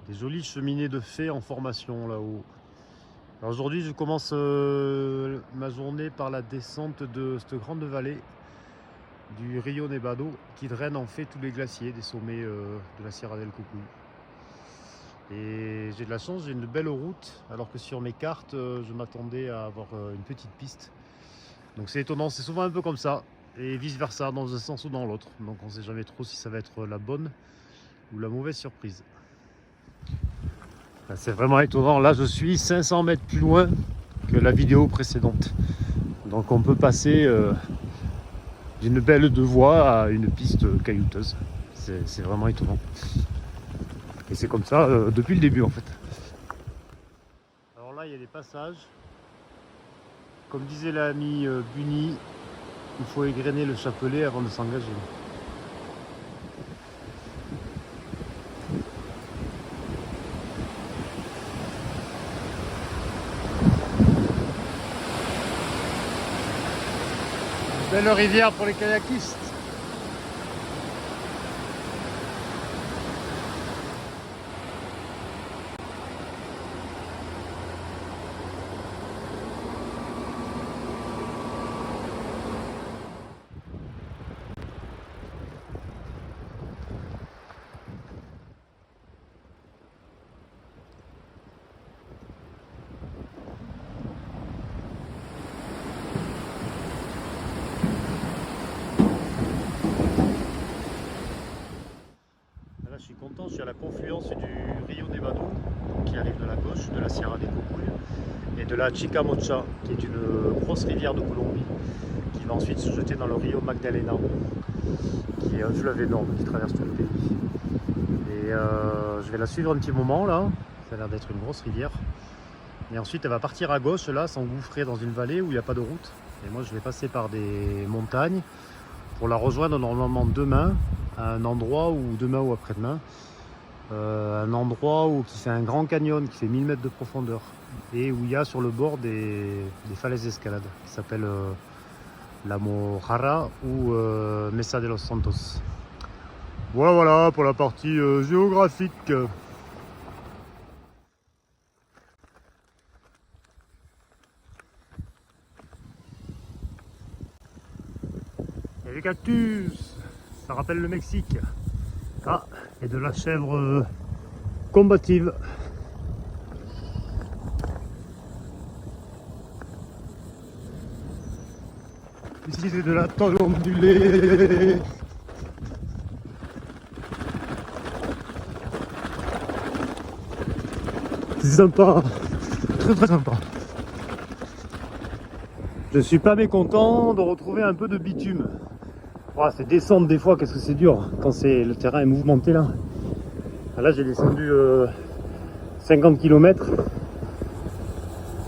Des jolies cheminées de fées en formation là-haut. Alors aujourd'hui, je commence ma journée par la descente de cette grande vallée du Rio Nevado qui draine en fait tous les glaciers des sommets de la Sierra del Cucuy. Et j'ai de la chance, j'ai une belle route, alors que sur mes cartes, je m'attendais à avoir une petite piste. Donc c'est étonnant, c'est souvent un peu comme ça, et vice versa, dans un sens ou dans l'autre. Donc on ne sait jamais trop si ça va être la bonne ou la mauvaise surprise. C'est vraiment étonnant, là je suis 500 mètres plus loin que la vidéo précédente. Donc on peut passer d'une belle deux voies à une piste caillouteuse. C'est vraiment étonnant. Et c'est comme ça depuis le début en fait. Alors là il y a des passages. Comme disait l'ami Bunny, il faut égrener le chapelet avant de s'engager. Belle rivière pour les kayakistes. Là, je suis content, je suis à la confluence du Rio Nevado qui arrive de la gauche, de la Sierra del Cucuy, et de la Chicamocha, qui est une grosse rivière de Colombie, qui va ensuite se jeter dans le Rio Magdalena, qui est un fleuve énorme qui traverse tout le pays. Et je vais la suivre un petit moment là, ça a l'air d'être une grosse rivière. Et ensuite elle va partir à gauche là, s'engouffrer dans une vallée où il n'y a pas de route. Et moi je vais passer par des montagnes pour la rejoindre normalement demain, à un endroit où, demain ou après-demain, un endroit qui fait un grand canyon qui fait 1000 mètres de profondeur et où il y a sur le bord des falaises d'escalade qui s'appellent la Mojara ou Mesa de los Santos. Voilà pour la partie géographique. Et les cactus, ça rappelle le Mexique. Ah, et de la chèvre combative. Ici c'est de la tôle ondulée. C'est sympa, très sympa. Je suis pas mécontent de retrouver un peu de bitume. Oh, c'est descendre des fois, qu'est-ce que c'est dur quand le terrain est mouvementé là. Là j'ai descendu 50 km,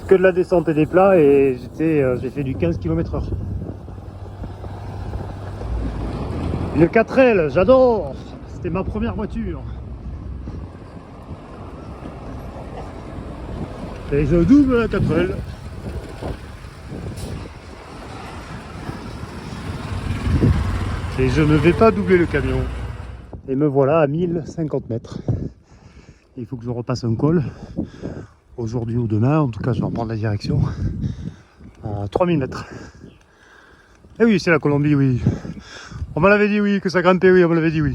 que de la descente et des plats, et j'ai fait du 15 km/h. Une 4L, j'adore, c'était ma première voiture. Et je double la 4L. Et je ne vais pas doubler le camion. Et me voilà à 1050 mètres. Il faut que je repasse un col. Aujourd'hui ou demain, en tout cas je vais en prendre la direction. À 3000 mètres. Et oui, c'est la Colombie, oui. On me l'avait dit oui, que ça grimpait, oui, on me l'avait dit oui.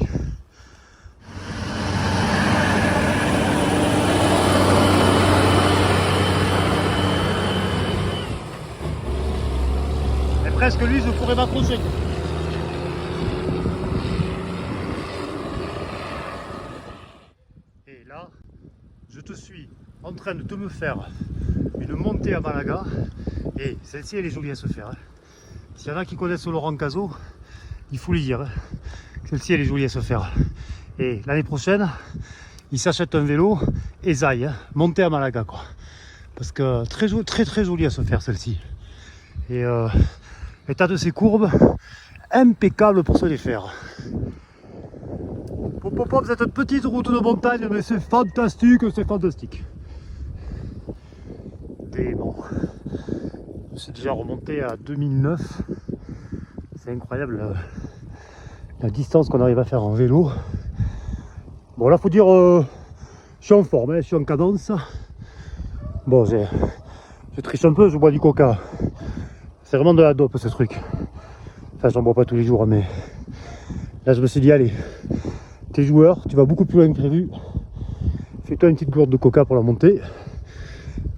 Et presque lui, je pourrais m'accrocher. Et là, je te suis en train de te me faire une montée à Malaga. Et celle-ci, elle est jolie à se faire. S'il y en a qui connaissent Laurent Cazot, il faut lui dire. Celle-ci, elle est jolie à se faire. Et l'année prochaine, il s'achète un vélo et zaille, monter à Malaga, quoi. Parce que très joli à se faire, celle-ci. Et l'état de ses courbes, impeccable pour se les faire. Pop, cette petite route de montagne, mais c'est fantastique, c'est fantastique. Et bon, je suis déjà remonté à 2009. C'est incroyable la distance qu'on arrive à faire en vélo. Bon là faut dire, Je suis en forme, hein, je suis en cadence. Bon, je triche un peu, je bois du coca. C'est vraiment de la dope ce truc. Enfin, j'en bois pas tous les jours, mais là je me suis dit, allez, t'es joueur, tu vas beaucoup plus loin que prévu. Fais-toi une petite gourde de coca pour la montée.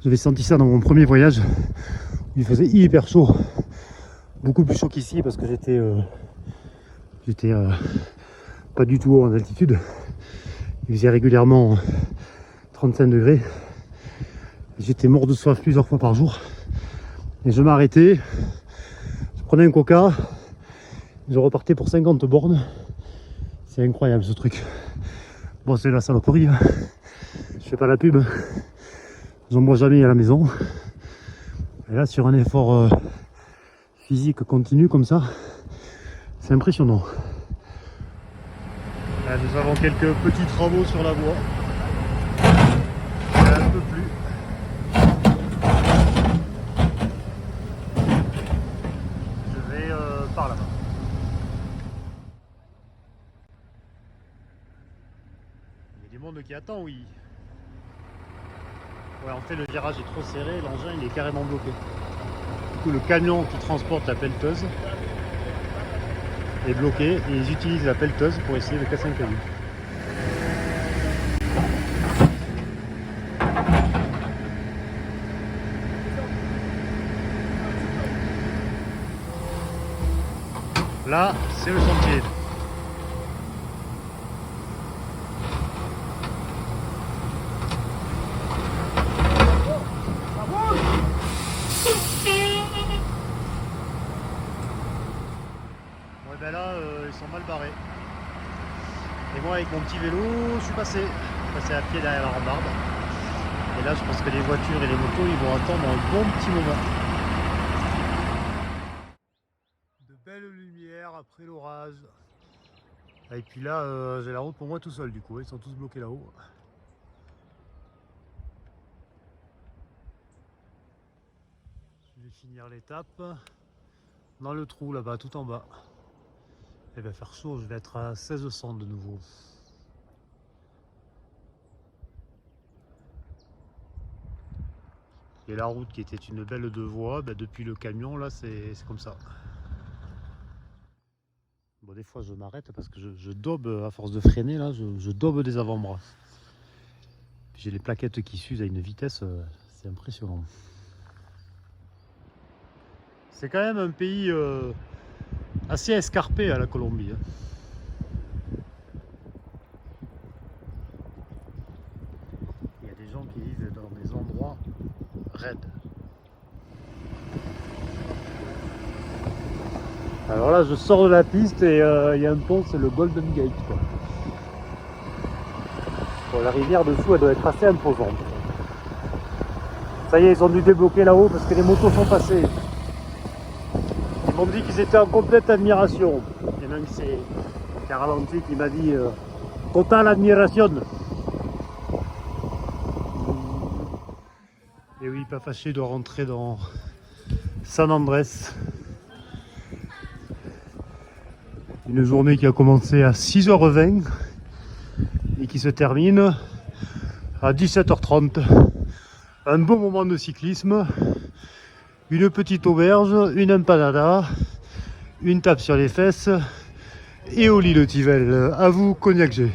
J'avais senti ça dans mon premier voyage. Il faisait hyper chaud. Beaucoup plus chaud qu'ici parce que j'étais pas du tout en altitude. Il faisait régulièrement 35 degrés. J'étais mort de soif plusieurs fois par jour. Et je m'arrêtais. Je prenais un coca. Je repartais pour 50 bornes. C'est incroyable ce truc. Bon, c'est la saloperie. Hein. Je fais pas la pub. J'en bois jamais à la maison. Et là, sur un effort physique continu comme ça, c'est impressionnant. Là, nous avons quelques petits travaux sur la voie. Il y a un peu plus. Je vais par là-bas. Il y a du monde qui attend, oui. Ouais, en fait, le virage est trop serré, l'engin il est carrément bloqué. Du coup, le camion qui transporte la pelleteuse est bloqué et ils utilisent la pelleteuse pour essayer de casser un camion. Là, c'est le sentier. Ouais, ben là, ils sont mal barrés. Et moi, avec mon petit vélo, je suis passé à pied derrière la rambarde. Et là, je pense que les voitures et les motos, ils vont attendre un bon petit moment. De belles lumières après l'orage. Et puis là, j'ai la route pour moi tout seul du coup, ils sont tous bloqués là-haut. Je vais finir l'étape dans le trou là-bas, tout en bas. Il va faire chaud, je vais être à 1600 de nouveau. Et la route qui était une belle deux voies, ben depuis le camion là c'est comme ça. Bon, des fois je m'arrête parce que je daube à force de freiner là, je daube des avant-bras. J'ai les plaquettes qui s'usent à une vitesse, c'est impressionnant. C'est quand même un pays assez escarpé à la Colombie. Hein. Il y a des gens qui vivent dans des endroits raides. Alors là, je sors de la piste et il y a un pont, c'est le Golden Gate. Quoi. Bon, la rivière dessous, elle doit être assez imposante. Ça y est, ils ont dû débloquer là-haut parce que les motos sont passées. Ils m'ont dit qu'ils étaient en complète admiration. Il y en a un qui a ralenti, qui m'a dit total admiration. Et oui, pas fâché de rentrer dans San Andrés. Une journée qui a commencé à 6h20 et qui se termine à 17h30. Un beau moment de cyclisme, une petite auberge, une empanada, une tape sur les fesses et au lit le Tivel. À vous, Cognac G.